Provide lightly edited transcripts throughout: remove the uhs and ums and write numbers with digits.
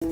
Hey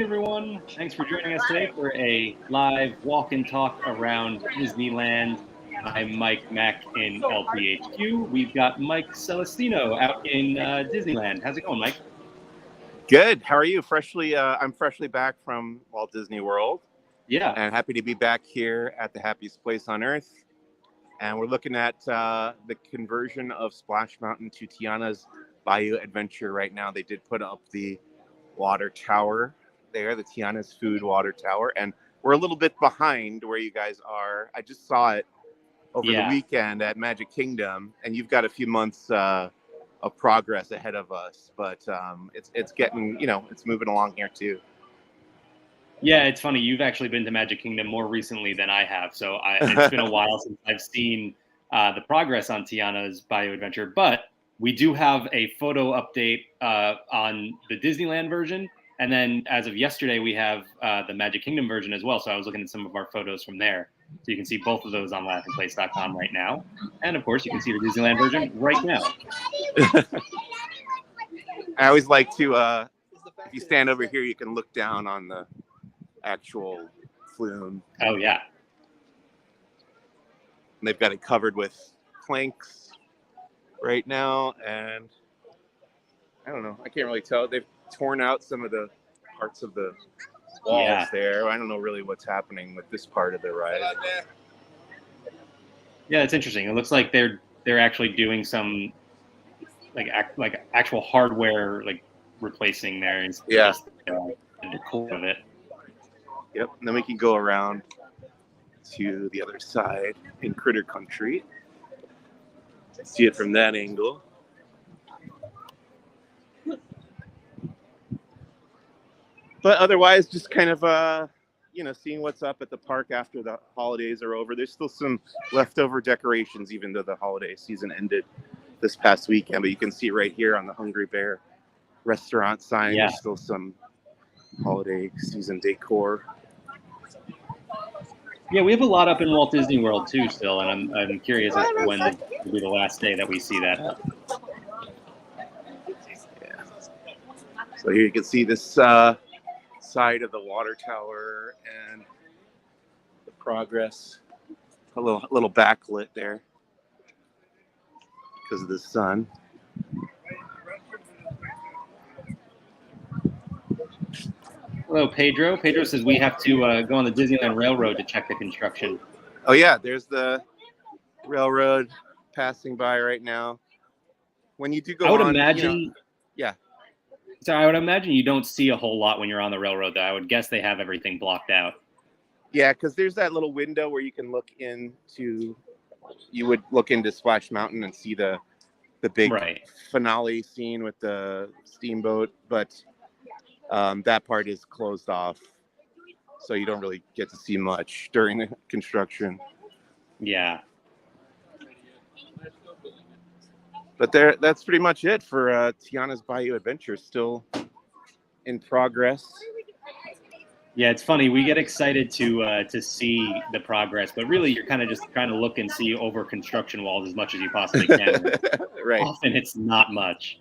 everyone, thanks for joining us today for a live walk and talk around Disneyland. I'm Mike Mack in LPHQ. We've got Mike Celestino out in Disneyland. How's it going, Mike? Good. How are you? I'm freshly back from Walt Disney World. Yeah. And happy to be back here at the happiest place on earth. And we're looking at the conversion of Splash Mountain to Tiana's Bayou Adventure right now. They did put up the water tower there, the Tiana's Food Water Tower. And we're a little bit behind where you guys are. I just saw it over the weekend at Magic Kingdom, and you've got a few months of progress ahead of us. But it's getting, it's moving along here too. Yeah, it's funny. You've actually been to Magic Kingdom more recently than I have. So it's been a while since I've seen the progress on Tiana's Bayou Adventure. But we do have a photo update on the Disneyland version. And then as of yesterday, we have the Magic Kingdom version as well. So I was looking at some of our photos from there. So you can see both of those on laughingplace.com right now. And of course, you can see the Disneyland version right now. I always like to, if you stand over here, you can look down on the actual flume. Oh, yeah. And they've got it covered with planks right now. And I don't know. I can't really tell. They've torn out some of the parts of the walls there. I don't know really what's happening with this part of the ride. Yeah, it's interesting. It looks like they're actually doing some like actual hardware replacing there. Yeah. Just, the decor of it. Yep. And then we can go around to the other side in Critter Country. See it from that angle. But otherwise, just kind of, seeing what's up at the park after the holidays are over. There's still some leftover decorations, even though the holiday season ended this past weekend. But you can see right here on the Hungry Bear restaurant sign, there's still some holiday season decor. Yeah, we have a lot up in Walt Disney World too still, and I'm curious as to when will be the last day that we see that up. Yeah. So here you can see this side of the water tower and the progress. A little backlit there because of the sun. Hello, Pedro. Pedro says we have to go on the Disneyland Railroad to check the construction. Oh, yeah. There's the railroad passing by right now. When you do go on... imagine... yeah. So I would imagine you don't see a whole lot when you're on the railroad, though. I would guess they have everything blocked out. Yeah, because there's that little window where you can look into... You would look into Splash Mountain and see the big finale scene with the steamboat, but... that part is closed off, so you don't really get to see much during the construction. Yeah. But that's pretty much it for Tiana's Bayou Adventure, still in progress. Yeah, it's funny. We get excited to see the progress, but really you're kind of just trying to look and see over construction walls as much as you possibly can. Right. Often it's not much.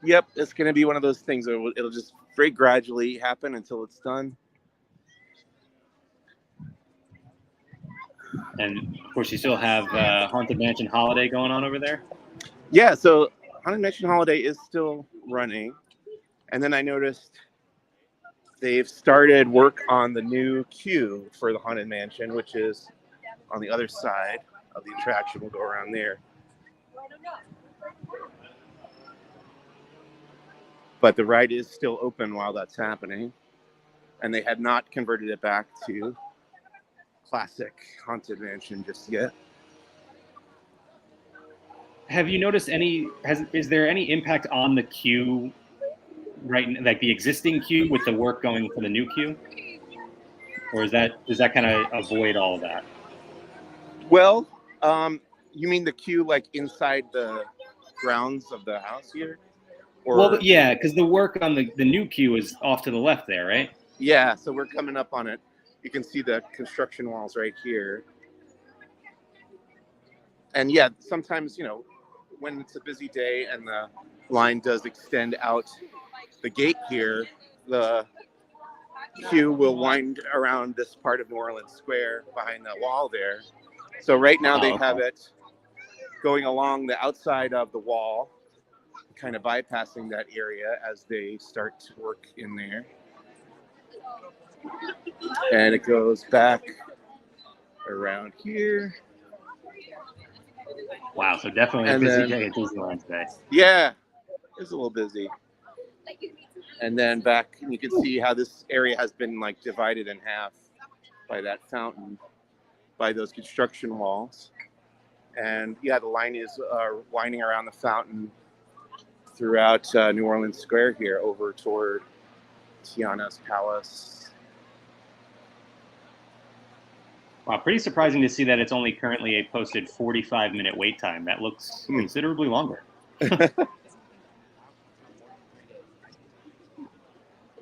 Yep, it's going to be one of those things where it'll just very gradually happen until it's done. And, of course, you still have Haunted Mansion Holiday going on over there? Yeah, so Haunted Mansion Holiday is still running. And then I noticed they've started work on the new queue for the Haunted Mansion, which is on the other side of the attraction. We'll go around there. But the ride is still open while that's happening. And they have not converted it back to classic Haunted Mansion just yet. Have you noticed is there any impact on the queue right, like the existing queue with the work going for the new queue, or does that kind of avoid all of that? Well, you mean the queue like inside the grounds of the house here? Well, Or yeah, because the work on the new queue is off to the left there, right? yeah, so we're coming up on it. You can see the construction walls right here. And yeah, sometimes, when it's a busy day and the line does extend out the gate here, the queue will wind around this part of New Orleans Square behind the wall there. So right now they Oh, have okay. it going along the outside of the wall, kind of bypassing that area as they start to work in there. And it goes back around here. Wow, so definitely a And busy then, day at Disneyland today. yeah, it's a little busy. And then back, and you can see how this area has been like divided in half by that fountain, by those construction walls. And yeah, the line is winding around the fountain throughout New Orleans Square here over toward Tiana's palace. Wow, pretty surprising to see that it's only currently a posted 45-minute wait time. That looks considerably longer.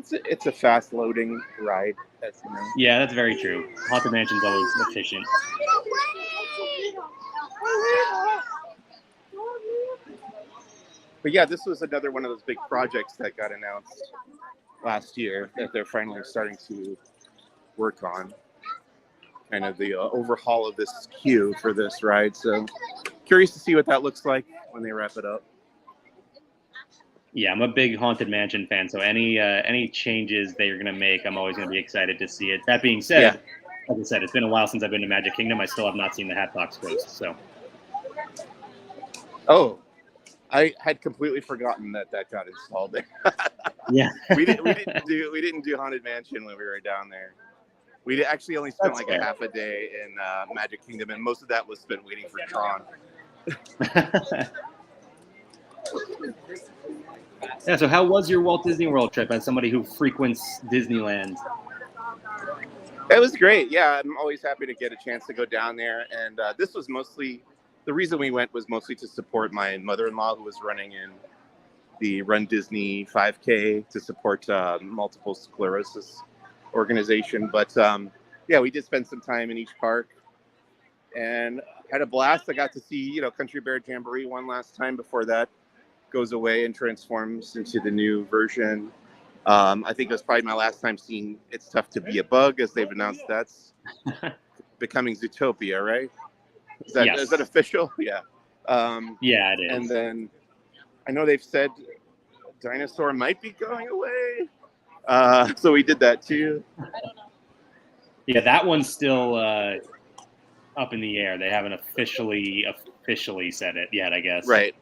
It's a fast loading ride, as you know. Yeah, that's very true. Haunted Mansion's always efficient. But yeah, this was another one of those big projects that got announced last year that they're finally starting to work on. Kind of the overhaul of this queue for this ride. So curious to see what that looks like when they wrap it up. Yeah, I'm a big Haunted Mansion fan, so any changes they're going to make, I'm always going to be excited to see it. That being said, like I said, it's been a while since I've been to Magic Kingdom. I still have not seen the Hatbox Ghost. So. Oh, I had completely forgotten that got installed there. Yeah. we didn't do Haunted Mansion when we were down there. We actually only spent a half a day in Magic Kingdom, and most of that was spent waiting for Tron. Yeah, so how was your Walt Disney World trip as somebody who frequents Disneyland? It was great. Yeah, I'm always happy to get a chance to go down there. And this was mostly, the reason we went was mostly to support my mother-in-law who was running in the Run Disney 5K to support multiple sclerosis organization. But yeah, we did spend some time in each park and had a blast. I got to see, Country Bear Jamboree one last time before that goes away and transforms into the new version. I think it was probably my last time seeing It's Tough to Be a Bug, as they've announced that's becoming Zootopia, right? Is that official? Yeah. Yeah, it is. And then I know they've said Dinosaur might be going away. So we did that too. Yeah, that one's still up in the air. They haven't officially said it yet, I guess. Right.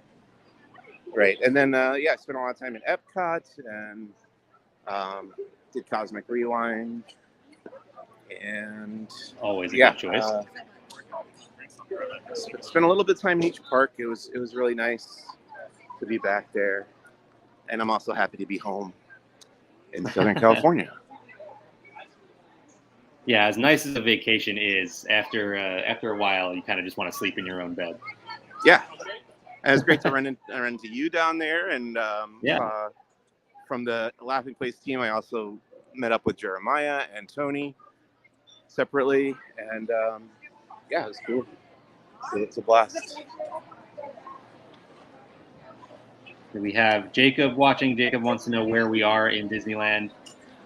And then, I spent a lot of time in Epcot and did Cosmic Rewind. And always a good choice. Spent a little bit of time in each park. It was really nice to be back there. And I'm also happy to be home in Southern California. Yeah, as nice as a vacation is, after a while, you kind of just want to sleep in your own bed. Yeah. And it was great to run into you down there. And from the Laughing Place team, I also met up with Jeremiah and Tony separately. And it was cool. So it's a blast. We have Jacob watching. Jacob wants to know where we are in Disneyland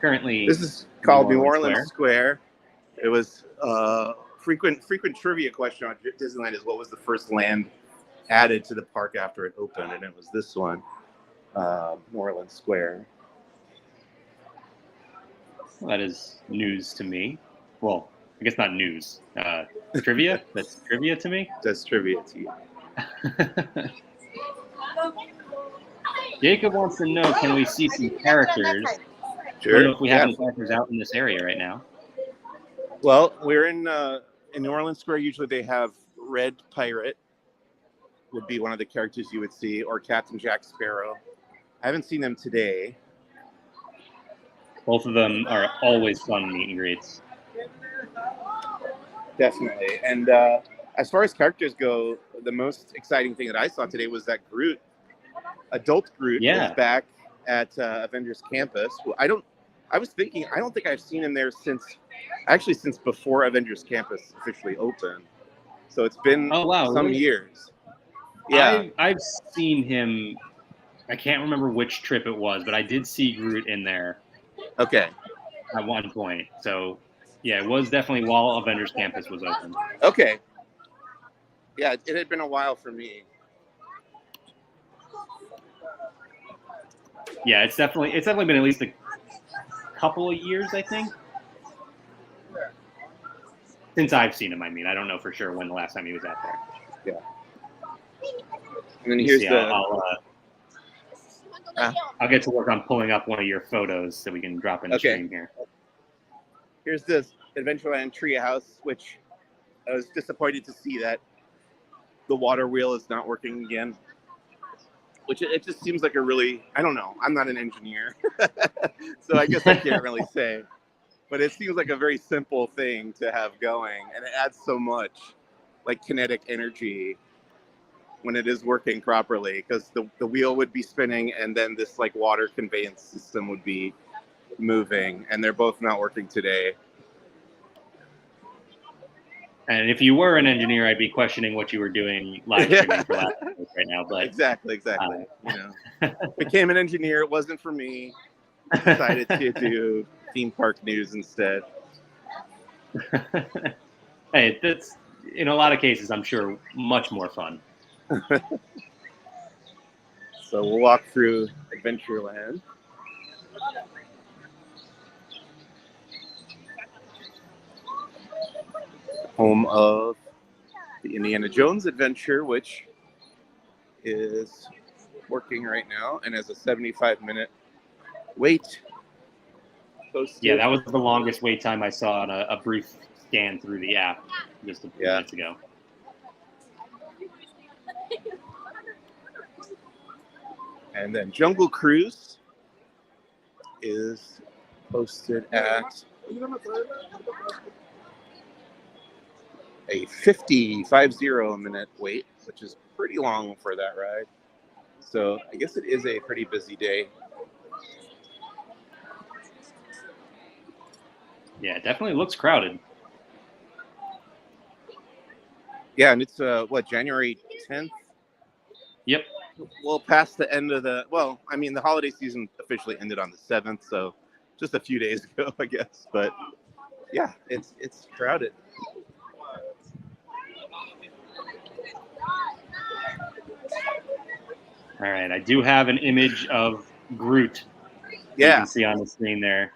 currently. This is called New Orleans Square. It was frequent trivia question on Disneyland is what was the first land added to the park after it opened, and it was this one, New Orleans Square. Well, that is news to me. Well, I guess not news. Trivia? That's trivia to me? That's trivia to you. Jacob wants to know, can we see some characters? Sure. I don't know if we have any characters out in this area right now. Well, we're in New Orleans Square. Usually they have Red Pirate would be one of the characters you would see, or Captain Jack Sparrow. I haven't seen them today. Both of them are always fun meet and greets. Definitely. And as far as characters go, the most exciting thing that I saw today was that Groot, adult Groot, is back at Avengers Campus. I was thinking, I don't think I've seen him there since before Avengers Campus officially opened. So it's been some years. Yeah, I've seen him. I can't remember which trip it was, but I did see Groot in there. Okay. At one point. So yeah, it was definitely while Avengers Campus was open. Okay. Yeah, it had been a while for me. Yeah, it's definitely been at least a couple of years, I think. Since I've seen him, I mean, I don't know for sure when the last time he was out there. Yeah. And then here's I'll get to work on pulling up one of your photos so we can drop in the stream here. Here's this Adventureland treehouse, which I was disappointed to see that the water wheel is not working again. Which it just seems like I don't know. I'm not an engineer, so I guess I can't really say. But it seems like a very simple thing to have going, and it adds so much, like kinetic energy, when it is working properly, because the wheel would be spinning, and then this like water conveyance system would be moving, and they're both not working today. And if you were an engineer, I'd be questioning what you were doing live streaming for last week right now. But exactly. Became an engineer. It wasn't for me. Decided to do theme park news instead. Hey, that's in a lot of cases, I'm sure, much more fun. So we'll walk through Adventureland. Home of the Indiana Jones adventure, which is working right now and has a 75-minute wait. Yeah, that was the longest wait time I saw on a brief scan through the app just a few minutes ago. And then Jungle Cruise is posted at a 50-minute wait, which is pretty long for that ride. So I guess it is a pretty busy day. Yeah, it definitely looks crowded. Yeah, and it's January 10th? Yep. Well, past the end of the holiday season officially ended on the 7th, so just a few days ago, I guess. But yeah, it's crowded. All right, I do have an image of Groot. Yeah. You can see on the screen there.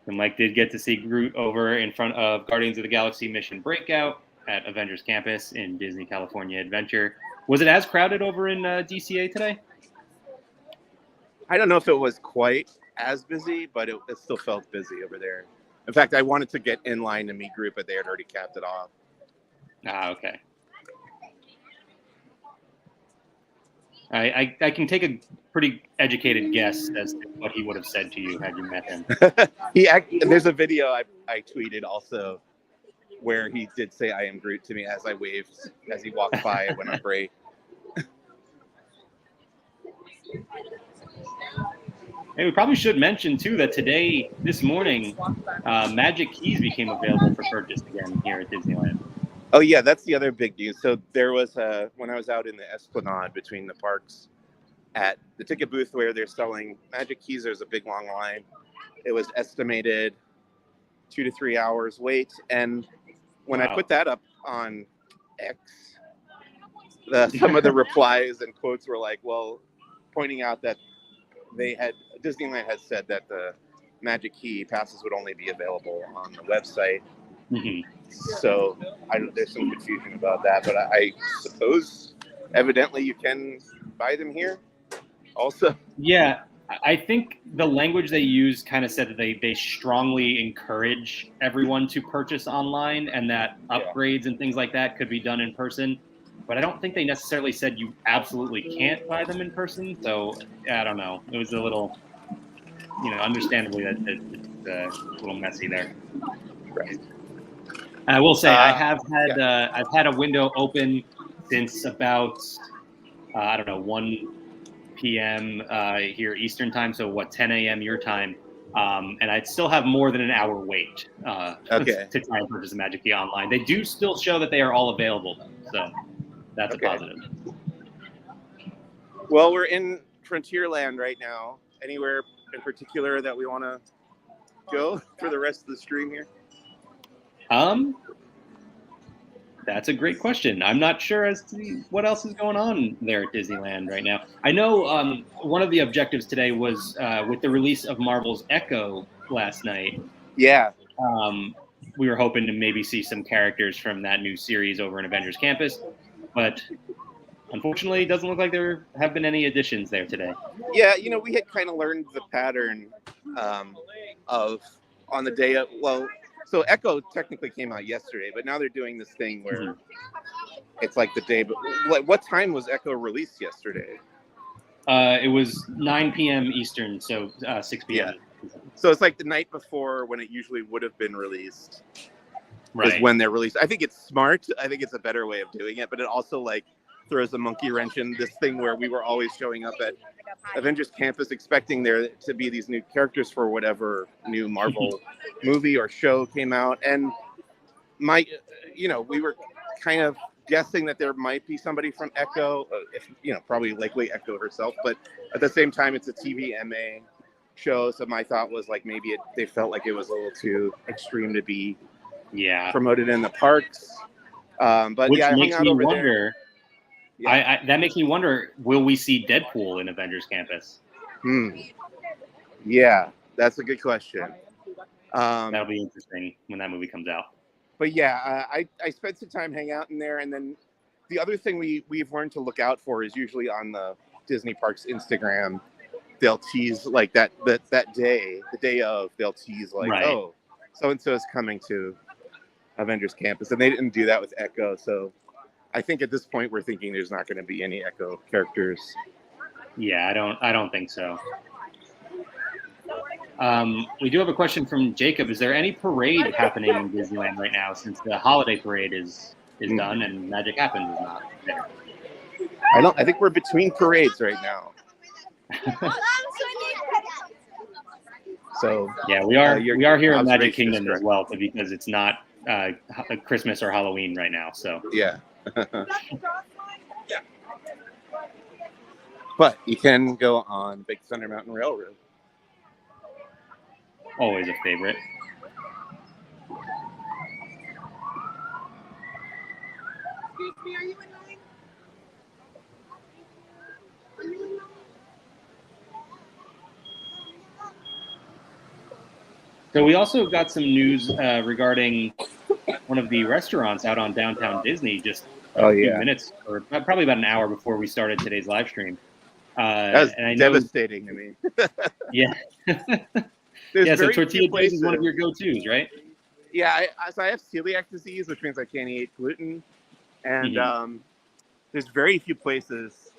And Mike did get to see Groot over in front of Guardians of the Galaxy Mission Breakout at Avengers Campus in Disney California Adventure. Was it as crowded over in DCA today? I don't know if it was quite as busy, but it still felt busy over there. In fact, I wanted to get in line to meet Groot, but they had already capped it off. Ah, okay. I can take a pretty educated guess as to what he would have said to you had you met him. There's a video I tweeted also where he did say "I am Groot" to me as I waved as he walked by when on break. Hey, we probably should mention too that this morning, Magic Keys became available for purchase again here at Disneyland. Oh yeah, that's the other big news. So there was when I was out in the Esplanade between the parks at the ticket booth where they're selling Magic Keys, there's a big long line. It was estimated 2 to 3 hours wait, and when I put that up on X, some of the replies and quotes were like, well, pointing out that Disneyland had said that the Magic Key passes would only be available on the website. Mm-hmm. So there's some confusion about that, but I suppose evidently you can buy them here also. Yeah, I think the language they used kind of said that they strongly encourage everyone to purchase online and that upgrades and things like that could be done in person. But I don't think they necessarily said you absolutely can't buy them in person. So I don't know. It was a little understandably that it's a little messy there. Right. I will say I have had yeah. I've had a window open since about I don't know 1 p.m. Here Eastern time, so 10 a.m. your time, and I'd still have more than an hour wait Okay. to try and purchase a Magic Key online. They do still show that they are all available though, so that's a positive. Well, we're in Frontierland right now. Anywhere in particular that we want to go for the rest of the stream here? That's a great question. I'm not sure as to what else is going on there at Disneyland right now. I know one of the objectives today was with the release of Marvel's Echo last night. Yeah. We were hoping to maybe see some characters from that new series over in Avengers Campus, but unfortunately, it doesn't look like there have been any additions there today. Yeah, we had kind of learned the pattern of on the day of, so Echo technically came out yesterday, but now they're doing this thing where it's like the day. But what time was Echo released yesterday? It was 9 p.m. Eastern, so 6 p.m. Yeah. So it's like the night before when it usually would have been released. Right. Is when they're released. I think it's smart. I think it's a better way of doing it, but it also throws a monkey wrench in this thing where we were always showing up at Avengers Campus expecting there to be these new characters for whatever new Marvel movie or show came out. And we were kind of guessing that there might be somebody from Echo, probably likely Echo herself, but at the same time, it's a TVMA show. So my thought was like, maybe they felt like it was a little too extreme to be promoted in the parks. But which yeah, makes me wonder. There. Yeah. That makes me wonder, will we see Deadpool in Avengers Campus? Yeah, that's a good question. That'll be interesting when that movie comes out. But yeah, I spent some time hanging out in there, and then the other thing we've learned to look out for is usually on the Disney Parks Instagram, they'll tease like that day, the day of, they'll tease like, oh, so and so is coming to Avengers Campus, and they didn't do that with Echo, so I think at this point we're thinking there's not going to be any Echo characters. Yeah, I don't think so. We do have a question from Jacob. Is there any parade happening in Disneyland right now, since the holiday parade is done and Magic Happens is not there? I think we're between parades right now. So yeah, we are here at Magic Kingdom as well, because it's not Christmas or Halloween right now. So yeah. But you can go on Big Thunder Mountain Railroad. Always a favorite. Excuse me, are you in line? So we also got some news regarding one of the restaurants out on downtown Disney just a few minutes, or probably about an hour before we started today's live stream. That was devastating to me. Yeah. Yeah, so Tortilla Joe's is one of your go-tos, right? Yeah, I have celiac disease, which means I can't eat gluten. And there's very few places,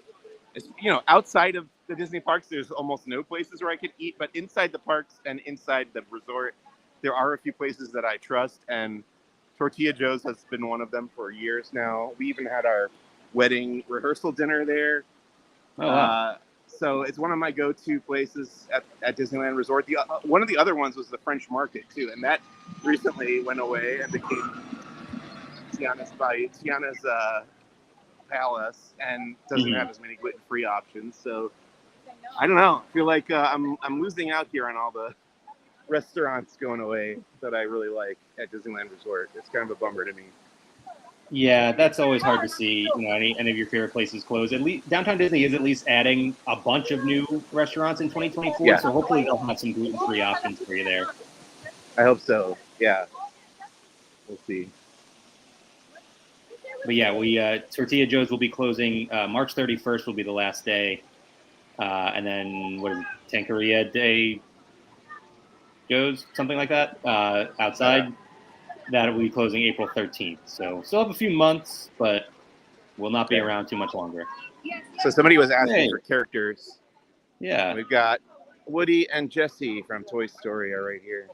outside of the Disney parks, there's almost no places where I can eat. But inside the parks and inside the resort, there are a few places that I trust. And Tortilla Joe's has been one of them for years now. We even had our wedding rehearsal dinner there. Oh, wow. So it's one of my go-to places at Disneyland Resort. One of the other ones was the French Market too, and that recently went away and became Tiana's Bayou, Tiana's Palace, and doesn't have as many gluten-free options. So I don't know. I feel like I'm losing out here on all the restaurants going away that I really like at Disneyland Resort. It's kind of a bummer to me. Yeah, that's always hard to see. Any of your favorite places close. At least Downtown Disney is at least adding a bunch of new restaurants in 2024. Yeah. So hopefully they'll have some gluten-free options for you there. I hope so. Yeah, we'll see. But yeah, Tortilla Joe's will be closing March 31st. Will be the last day, and then what is it, Tanqueria Day Joe's, something like that, outside. That will be closing April 13th. So still have a few months, but will not be around too much longer. So somebody was asking for characters. Yeah. We've got Woody and Jesse from Toy Story are right here.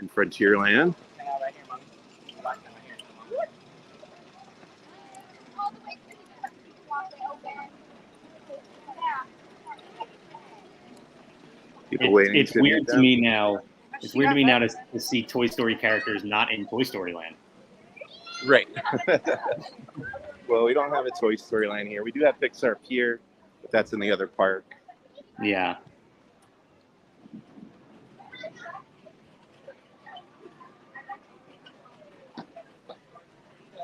In Frontierland. People waiting It's to weird meet to them. me now. It's weird to me now to see Toy Story characters not in Toy Story Land. Right. Well, we don't have a Toy Story Land here. We do have Pixar Pier, but that's in the other park. Yeah.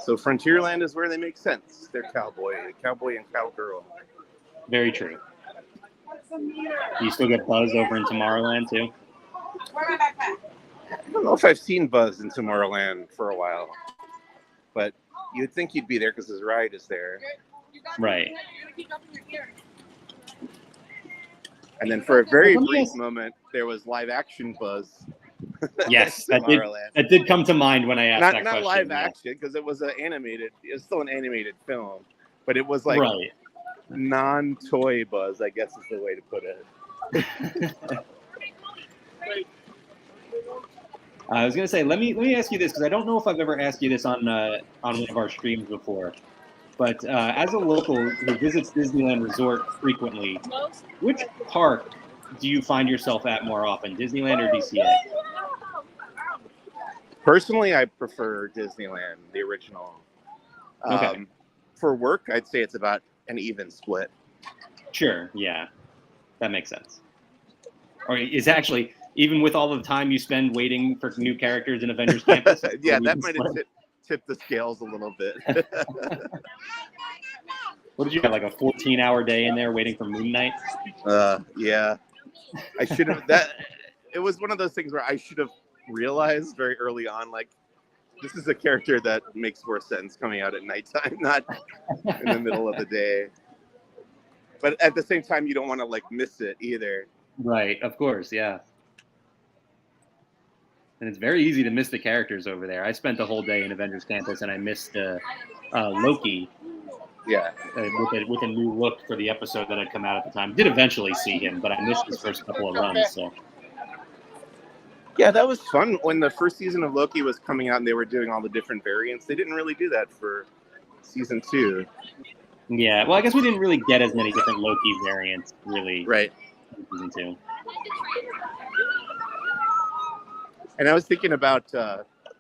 So Frontierland is where they make sense. They're cowboy and cowgirl. Very true. You still get Buzz over in Tomorrowland too? I don't know if I've seen Buzz in Tomorrowland for a while, but you'd think he'd be there because his ride is there. Right. And then for a very brief moment, there was live action Buzz. Yes, that did come to mind when I asked that question. Not live action, because it was still an animated film, but it was like right. non-toy Buzz, I guess is the way to put it. I was gonna say, let me ask you this, because I don't know if I've ever asked you this on one of our streams before. But as a local who visits Disneyland Resort frequently, which park do you find yourself at more often, Disneyland or DCA? Personally, I prefer Disneyland, the original. Okay. For work, I'd say it's about an even split. Sure, yeah. That makes sense. Or is actually, even with all the time you spend waiting for new characters in Avengers Campus? Yeah, that might have tipped the scales a little bit. What did you have, like a 14-hour day in there waiting for Moon Knight? Yeah. I should have it was one of those things where I should have realized very early on, like, this is a character that makes more sense coming out at nighttime, not in the middle of the day. But at the same time, you don't want to like miss it either. Right, of course, yeah. And it's very easy to miss the characters over there. I spent the whole day in Avengers Campus, and I missed Loki. Yeah. With a new look for the episode that had come out at the time. Did eventually see him, but I missed his first couple of runs. So. Yeah, that was fun when the first season of Loki was coming out and they were doing all the different variants. They didn't really do that for season 2. Yeah, well, I guess we didn't really get as many different Loki variants, really. Right. In season 2. And I was thinking about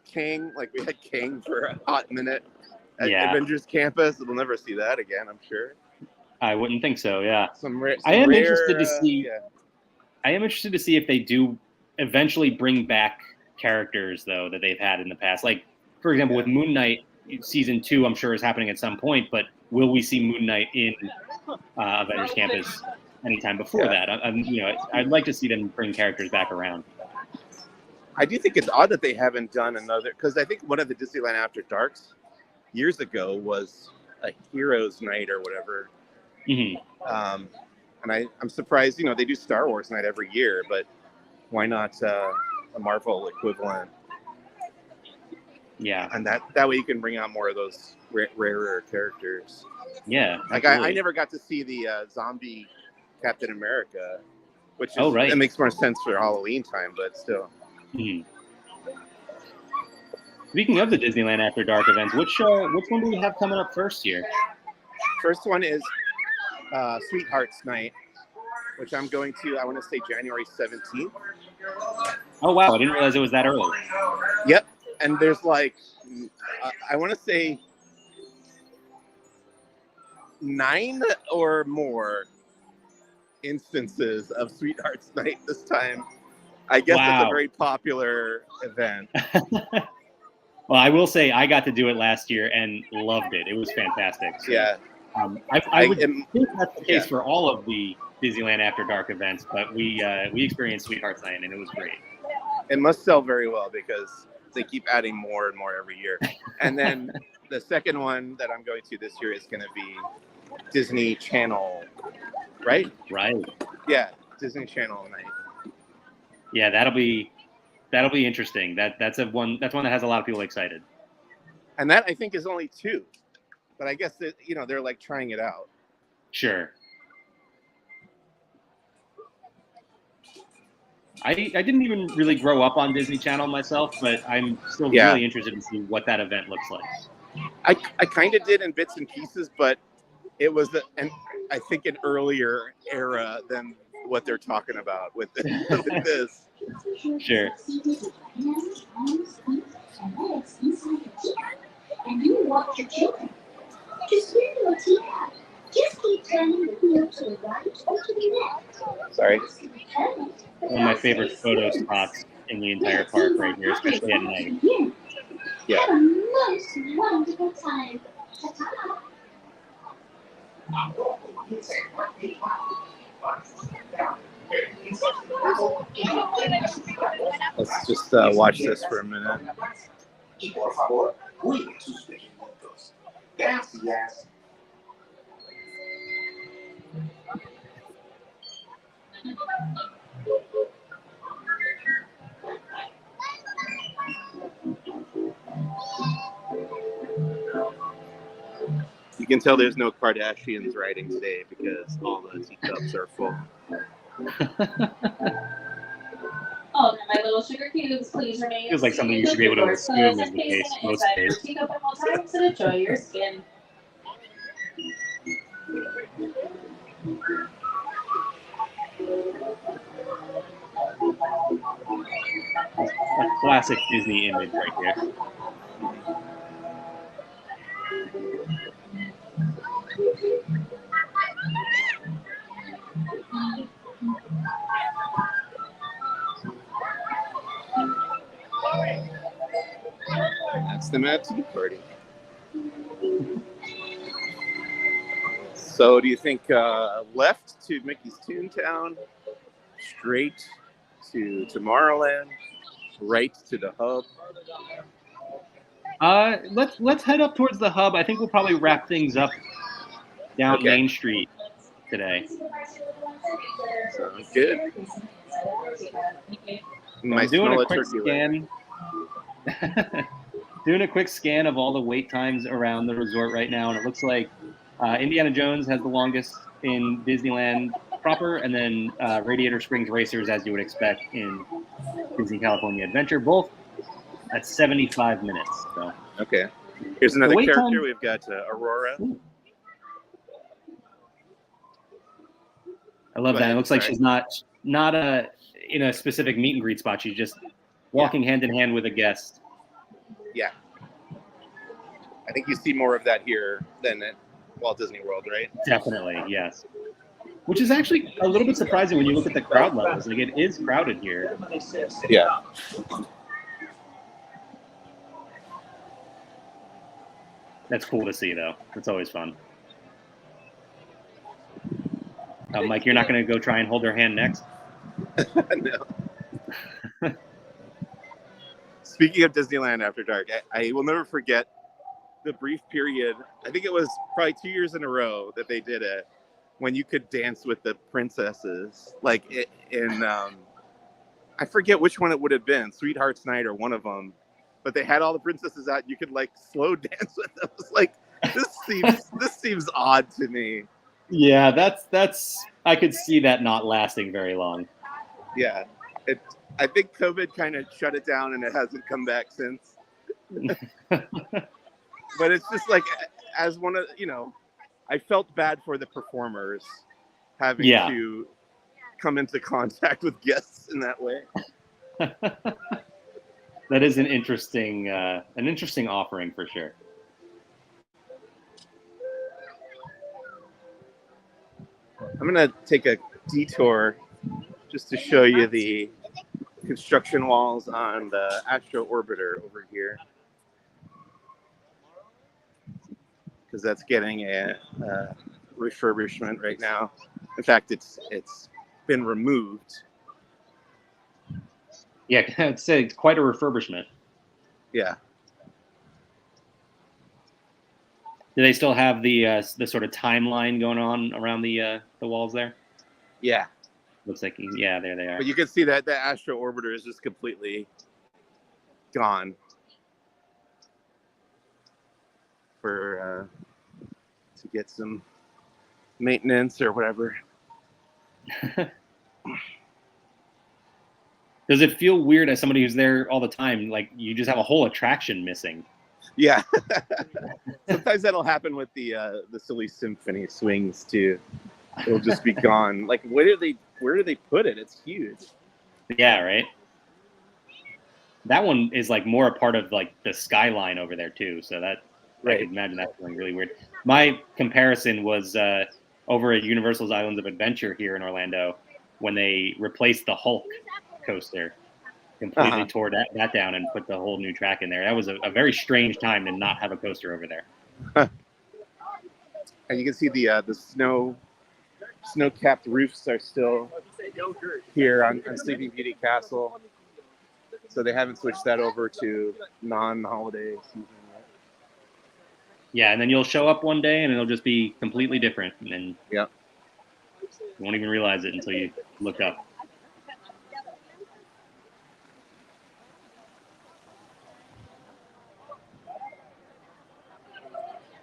Kang. Like, we had Kang for a hot minute at Avengers Campus. We'll never see that again, I'm sure. I wouldn't think so, yeah. I am interested to see. I am interested to see if they do eventually bring back characters, though, that they've had in the past. Like, for example, with Moon Knight, season 2, I'm sure is happening at some point, but will we see Moon Knight in Avengers Campus anytime before that? I'd like to see them bring characters back around. I do think it's odd that they haven't done another, because I think one of the Disneyland After Darks years ago was a Heroes Night or whatever. Mm-hmm. And I'm surprised, they do Star Wars Night every year, but why not a Marvel equivalent? Yeah. And that way you can bring out more of those rarer characters. Yeah. Like I never got to see the zombie Captain America, which is, right. It makes more sense for Halloween time, but still. Mm-hmm. Speaking of the Disneyland After Dark events, which one do we have coming up first here? First one is Sweethearts Night, which I'm going to, I want to say January 17th. Oh, wow. I didn't realize it was that early. Yep. And there's like, I want to say 9 or more instances of Sweethearts Night this time. I guess It's a very popular event. Well, I will say I got to do it last year and loved it. It was fantastic. So, yeah. I would think that's the case for all of the Disneyland After Dark events, but we experienced Sweethearts Night and it was great. It must sell very well because they keep adding more and more every year. And then the second one that I'm going to this year is going to be Disney Channel, right? Right. Yeah, Disney Channel Night. Yeah, that'll be interesting. That's one that has a lot of people excited. And that I think is only 2, but I guess that they're like trying it out. Sure. I didn't even really grow up on Disney Channel myself, but I'm still Yeah. really interested to see what that event looks like. I kind of did in bits and pieces, but it was I think an earlier era than what they're talking about with this. Sure. And you watch your children. Just spin your teacup. Just keep turning the wheel to the right or to the left. Sorry. One of my favorite photo spots in the entire park right here, especially at night. Yeah. Have a most wonderful time. Ta-ta. Let's just watch this for a minute. You can tell there's no Kardashians riding today because all the teacups are full. Oh, and my little sugar cubes, please remain. Feels like something you should be able to assume is the case most days. Your teacup at all times and enjoy your skin. A classic Disney image right here. That's the Mad Tea Party. So, do you think left to Mickey's Toontown, straight to Tomorrowland, right to the hub? Let's head up towards the hub. I think we'll probably wrap things up down Okay. Main Street today. Sounds good. I'm doing a quick scan. Doing a quick scan of all the wait times around the resort right now, and it looks like Indiana Jones has the longest in Disneyland proper, and then Radiator Springs Racers, as you would expect in Disney California Adventure, both at 75 minutes. So. Okay. Here's another wait character. time- We've got Aurora. Ooh. I love Go that. ahead, It looks like sorry. she's not in a specific meet and greet spot. She's just walking hand in hand with a guest. Yeah. I think you see more of that here than at Walt Disney World, right? Definitely, yes. Which is actually a little bit surprising when you look at the crowd levels. Like, it is crowded here. Yeah. That's cool to see, though. It's always fun. Mike, you're not going to go try and hold her hand next? No. Speaking of Disneyland After Dark, I will never forget the brief period. I think it was probably 2 years in a row that they did it when you could dance with the princesses. Like in I forget which one it would have been, Sweetheart's Night or one of them. But they had all the princesses out. And you could like slow dance with them. It was like, this seems odd to me. Yeah, that's. I could see that not lasting very long. Yeah, I think COVID kind of shut it down, and it hasn't come back since. But it's just like, as one of I felt bad for the performers having to come into contact with guests in that way. That is an interesting offering for sure. I'm gonna take a detour just to show you the construction walls on the Astro Orbiter over here, because that's getting a refurbishment right now. In fact, it's been removed. Yeah, I'd say it's quite a refurbishment. Yeah. Do they still have the sort of timeline going on around the walls there? Yeah. Looks like, yeah, there they are. But you can see that the Astro Orbiter is just completely gone for to get some maintenance or whatever. Does it feel weird as somebody who's there all the time? Like you just have a whole attraction missing. Yeah. Sometimes that'll happen with the Silly Symphony swings too. It'll just be gone. Like where do they put it? It's huge. Yeah, right. That one is like more a part of like the skyline over there too. So that I Right. could imagine that feeling really weird. My comparison was over at Universal's Islands of Adventure here in Orlando when they replaced the Hulk coaster, completely tore that down and put the whole new track in there. That was a very strange time to not have a coaster over there. And you can see the snow-capped roofs are still here on Sleeping Beauty Castle. So they haven't switched that over to non-holiday season yet. Yeah, and then you'll show up one day and it'll just be completely different, and then Yeah. you won't even realize it until you look up.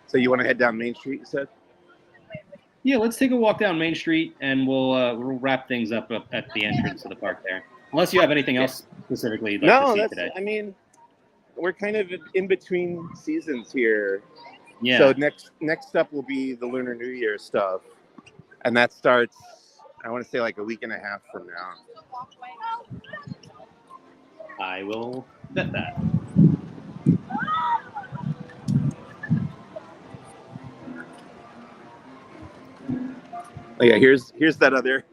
So you want to head down Main Street, you said? Yeah, let's take a walk down Main Street and we'll wrap things up at the entrance of the park there. Unless you have anything else specifically you'd like to see today. I mean, we're kind of in between seasons here. Yeah. So next up will be the Lunar New Year stuff, and that starts, I want to say, like a week and a half from now. I will bet that. Oh yeah, here's that other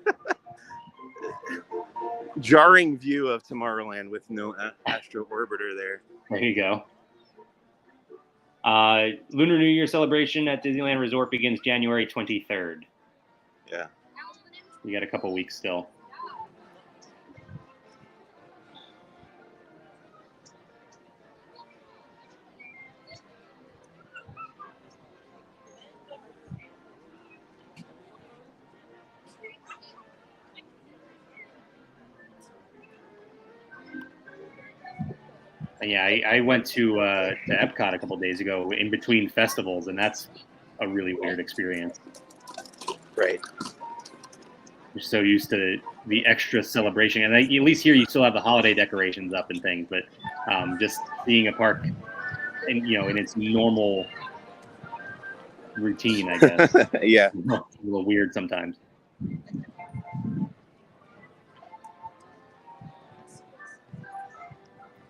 jarring view of Tomorrowland with no Astro Orbiter there. There you go. Lunar New Year celebration at Disneyland Resort begins January 23rd. Yeah. You got a couple weeks still. Yeah, I went to Epcot a couple days ago in between festivals, and that's a really weird experience. Right. You're so used to the extra celebration, and at least here you still have the holiday decorations up and things. But just seeing a park, in its normal routine, I guess. Yeah. A little weird sometimes.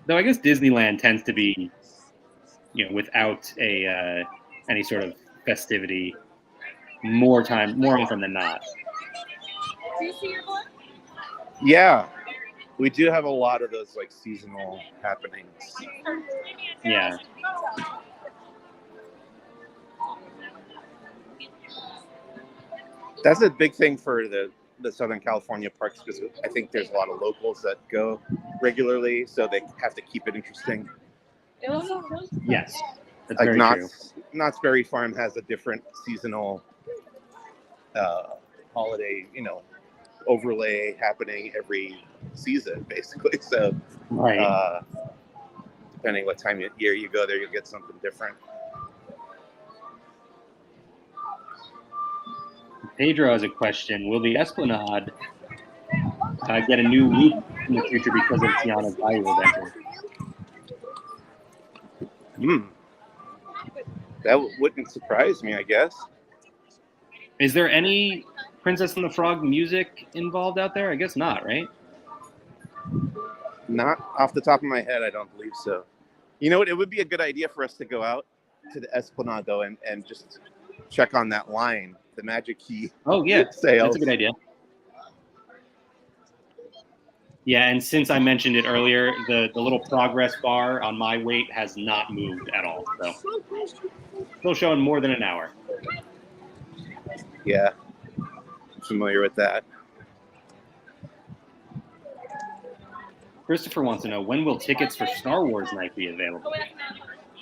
Though I guess Disneyland tends to be, without any sort of festivity, more often than not. Do you see your book? Yeah. We do have a lot of those like seasonal happenings. Yeah. That's a big thing for the Southern California parks, because I think there's a lot of locals that go regularly, so they have to keep it interesting. Yes. That's Like very true. Knott's Berry Farm has a different seasonal holiday, overlay happening every season, basically. So, Right. Depending what time of year you go there, you'll get something different. Pedro has a question. Will the Esplanade get a new loop in the future because of Tiana's Bayou adventure? That wouldn't surprise me, I guess. Is there any Princess and the Frog music involved out there? I guess not, right? Not off the top of my head, I don't believe so. You know what? It would be a good idea for us to go out to the Esplanade, though, and just check on that line, the Magic Key. Oh, yeah. Sales. That's a good idea. Yeah, and since I mentioned it earlier, the little progress bar on my wait has not moved at all. So still showing more than an hour. Yeah, I'm familiar with that. Christopher wants to know, when will tickets for Star Wars night be available?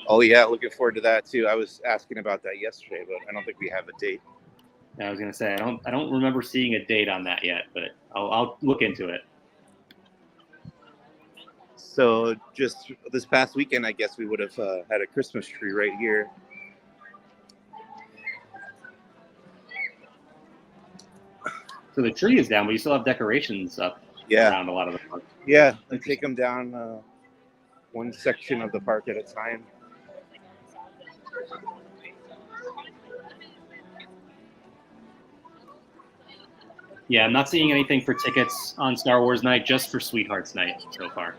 Oh yeah, looking forward to that too. I was asking about that yesterday, but I don't think we have a date. I was gonna say I don't remember seeing a date on that yet, but I'll look into it. So just this past weekend, I guess we would have had a Christmas tree right here. So the tree is down, but you still have decorations up around a lot of the park. Yeah, they take them down one section of the park at a time. Yeah, I'm not seeing anything for tickets on Star Wars night, just for Sweethearts night so far.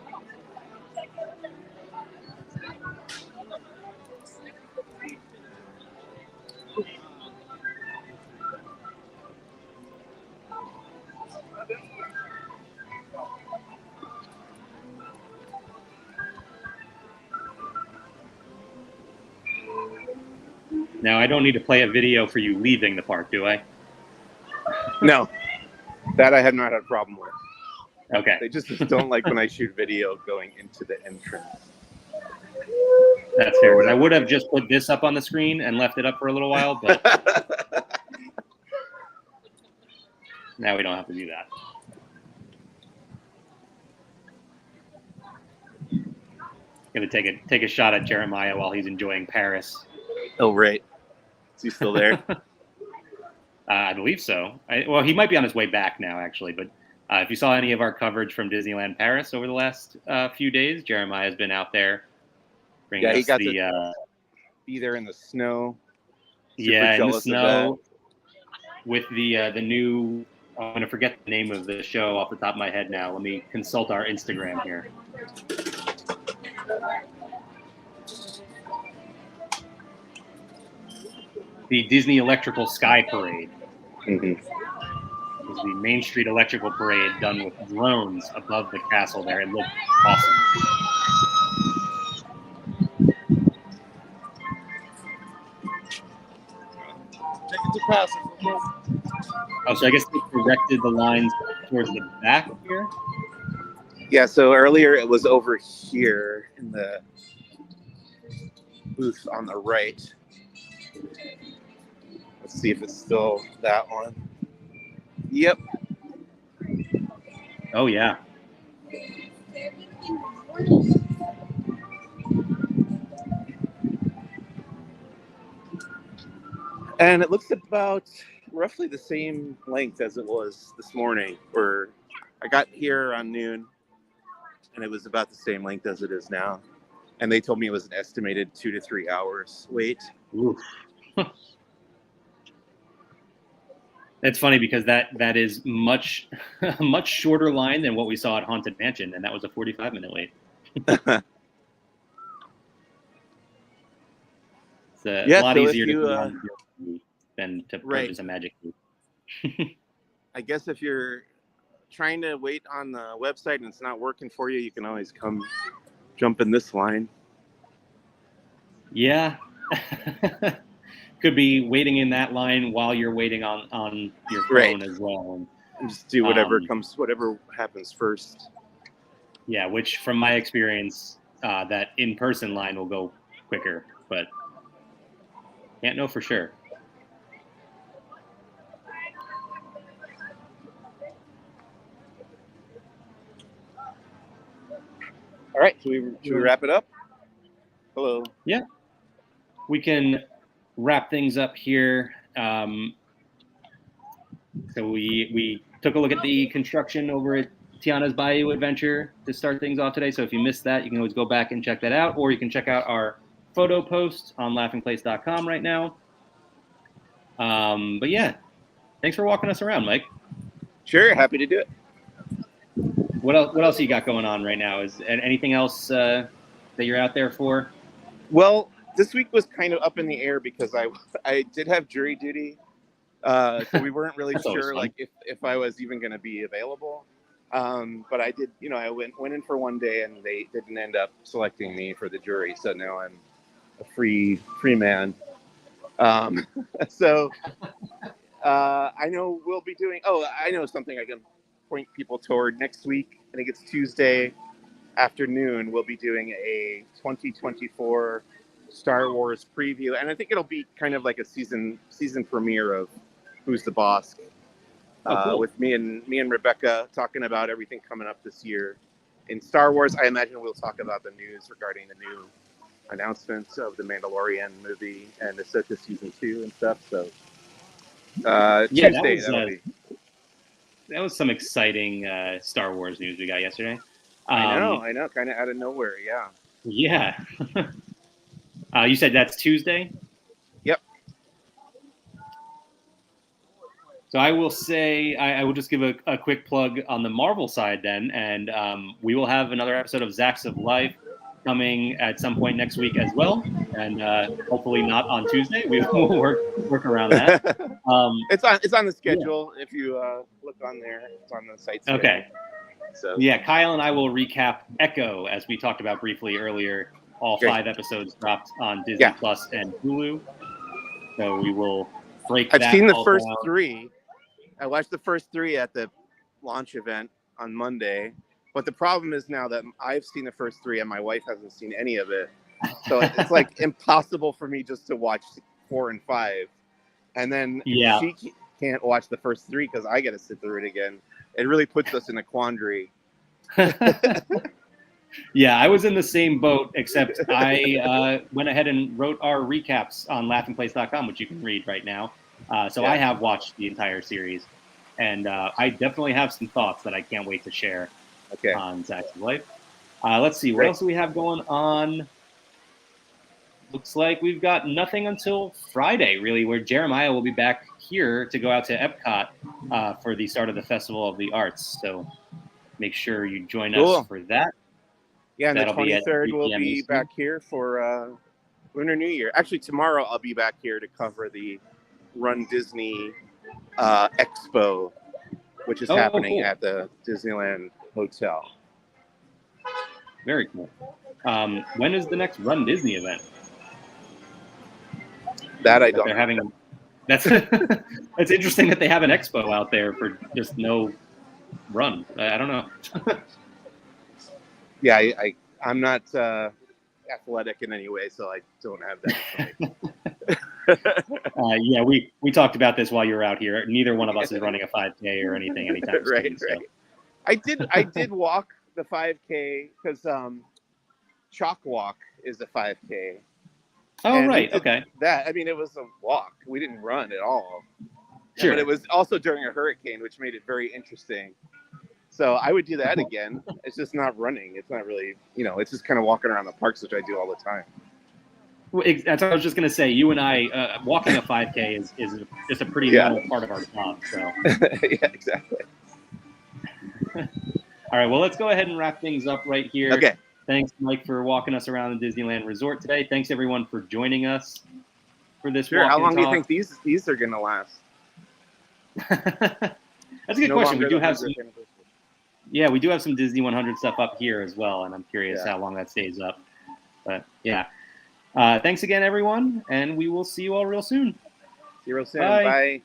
Now, I don't need to play a video for you leaving the park, do I? No, that I have not had a problem with. Okay. They just don't like when I shoot video going into the entrance. That's fair. I would have just put this up on the screen and left it up for a little while, but now we don't have to do that. Gonna take a shot at Jeremiah while he's enjoying Paris. Oh, right. Is he still there? I believe so. Well, he might be on his way back now, actually. But if you saw any of our coverage from Disneyland Paris over the last few days, Jeremiah has been out there. Yeah, he got to be there in the snow. Super in the snow with the new. I'm going to forget the name of the show off the top of my head now. Let me consult our Instagram here. The Disney Electrical Sky Parade. Mm-hmm. It was the Main Street Electrical Parade done with drones above the castle there. It looked awesome. Oh, so I guess they corrected the lines towards the back here? Yeah, so earlier it was over here in the booth on the right. Let's see if it's still that one. Yep. Oh, yeah. And it looks about roughly the same length as it was this morning. Or I got here around noon, and it was about the same length as it is now. And they told me it was an estimated 2 to 3 hours wait. Oof. It's funny because that is much shorter line than what we saw at Haunted Mansion, and that was a 45-minute wait. It's a lot easier to than to purchase a Magic Key. I guess if you're trying to wait on the website and it's not working for you, you can always come jump in this line. Yeah. Could be waiting in that line while you're waiting on your phone as well. And just do whatever whatever happens first. Yeah, which from my experience, that in-person line will go quicker, but can't know for sure. All right, should we wrap it up? Hello. Yeah, we can wrap things up here. So we took a look at the construction over at Tiana's Bayou Adventure to start things off today. So if you missed that, you can always go back and check that out, or you can check out our photo post on laughingplace.com right now. But yeah, thanks for walking us around, Mike. Sure, happy to do it. What else you got going on right now? Is anything else that you're out there for? Well, this week was kind of up in the air because I did have jury duty, so we weren't really sure like if I was even going to be available. But I did, I went in for one day and they didn't end up selecting me for the jury, so now I'm a free man. So I know we'll be doing. Oh, I know something I can point people toward next week. I think it's Tuesday afternoon. We'll be doing a 2024 Star Wars preview, and I think it'll be kind of like a season premiere of Who's the Boss, cool. with me and Rebecca talking about everything coming up this year in Star Wars. I imagine we'll talk about the news regarding the new announcements of the Mandalorian movie and Ahsoka season 2 and stuff. So Tuesday that'll be. some exciting Star Wars news we got yesterday. I know, kind of out of nowhere. Yeah. Yeah. You said that's Tuesday? Yep. So I will say, I will just give a quick plug on the Marvel side then, and we will have another episode of Zacks of Life coming at some point next week as well, and hopefully not on Tuesday. We will work around that. It's on the schedule. If you look on there, it's on the site schedule. Okay. So yeah, Kyle and I will recap Echo, as we talked about briefly earlier. All Great. 5 episodes dropped on Disney Plus and Hulu. So we will break that. I've seen the all first down. 3. I watched the first 3 at the launch event on Monday. But the problem is now that I've seen the first 3 and my wife hasn't seen any of it. So it's like impossible for me just to watch 4 and 5. And then she can't watch the first 3 because I got to sit through it again. It really puts us in a quandary. Yeah, I was in the same boat, except I went ahead and wrote our recaps on laughingplace.com, which you can read right now. So I have watched the entire series, and I definitely have some thoughts that I can't wait to share on Zacks of Life. Let's see, what else do we have going on? Looks like we've got nothing until Friday, really, where Jeremiah will be back here to go out to Epcot for the start of the Festival of the Arts. So make sure you join us for that. Yeah, and That'll the 23rd we'll be Eastern. back here for Lunar New Year. Actually, tomorrow I'll be back here to cover the Run Disney Expo, which is happening at the Disneyland Hotel. Very cool. When is the next Run Disney event? That I don't know. They're having that's that's interesting that they have an expo out there for just no run. I don't know. Yeah, I'm not athletic in any way, so I don't have that. Yeah, we talked about this while you were out here. Neither one of us is running a 5K or anything anytime soon. Right. I did walk the 5K because Chalk Walk is a 5K. Oh, and right. Okay. That it was a walk. We didn't run at all. Sure. But it was also during a hurricane, which made it very interesting. So I would do that again. It's just not running. It's not really, it's just kind of walking around the parks, which I do all the time. Well, that's what I was just going to say. You and I, walking a 5K is just a pretty normal part of our job. So. Yeah, exactly. All right. Well, let's go ahead and wrap things up right here. Okay. Thanks, Mike, for walking us around the Disneyland Resort today. Thanks, everyone, for joining us for this. Sure. How long do you think these are going to last? That's a good question. We do have some. Yeah, we do have some Disney 100 stuff up here as well, and I'm curious how long that stays up. But yeah, thanks again, everyone, and we will see you all real soon. See you real soon. Bye.